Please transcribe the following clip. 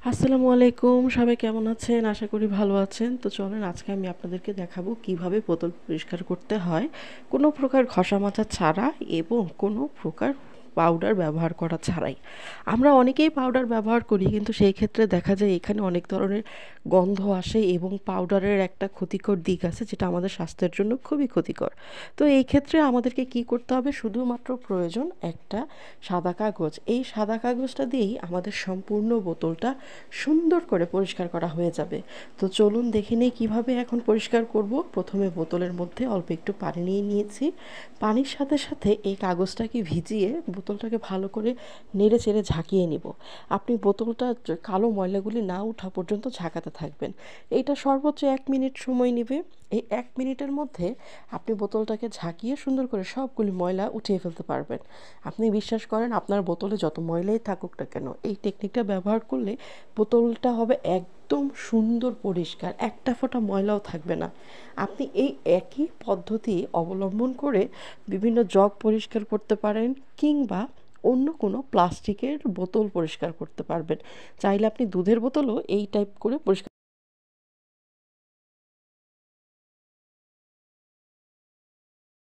আসসালামু আলাইকুম, সবাই কেমন আছেন? আশা করি ভালো আছেন। তো চলেন আজকে আমি আপনাদেরকে দেখাবো কিভাবে বোতল পরিষ্কার করতে হয় কোনো প্রকার ঘষা মাজা ছাড়া এবং কোনো প্রকার পাউডার ব্যবহার করা ছাড়াই। আমরা অনেকেই পাউডার ব্যবহার করি, কিন্তু সেই ক্ষেত্রে দেখা যায় এখানে অনেক ধরনের গন্ধ আসে এবং পাউডারের একটা ক্ষতিকর দিক আছে যেটা আমাদের স্বাস্থ্যের জন্য খুবই ক্ষতিকর। তো এই ক্ষেত্রে আমাদেরকে কি করতে হবে? শুধুমাত্র প্রয়োজন একটা সাদা কাগজ। এই সাদা কাগজটা দিয়েই আমাদের সম্পূর্ণ বোতলটা সুন্দর করে পরিষ্কার করা হয়ে যাবে। তো চলুন দেখে নিই কীভাবে এখন পরিষ্কার করব। প্রথমে বোতলের মধ্যে অল্প একটু পানি নিয়ে নিয়েছি। পানির সাথে সাথে এই কাগজটাকে ভিজিয়ে বোতলটাকে ভালো করে নেড়ে চেড়ে ঝাঁকিয়ে নিব। আপনি বোতলটা কালো ময়লাগুলি না ওঠা পর্যন্ত ঝাঁকাতে থাকবেন। এইটা সর্বোচ্চ 1 মিনিট সময় নেবে। এই 1 মিনিটের মধ্যে আপনি বোতলটাকে ঝাঁকিয়ে সুন্দর করে সবগুলি ময়লা উঠিয়ে ফেলতে পারবেন। আপনি বিশ্বাস করেন, আপনার বোতলে যত ময়লাই থাকুক না কেন, এই টেকনিকটা ব্যবহার করলে বোতলটা হবে একদম সুন্দর পরিষ্কার, একটা ফোঁটা ময়লাও থাকবে না। আপনি এই একই পদ্ধতি অবলম্বন করে বিভিন্ন জগ পরিষ্কার করতে পারেন, কিংবা অন্য কোনো প্লাস্টিকের বোতল পরিষ্কার করতে পারবেন। চাইলে আপনি দুধের বোতলও এই টাইপ করে পরিষ্কার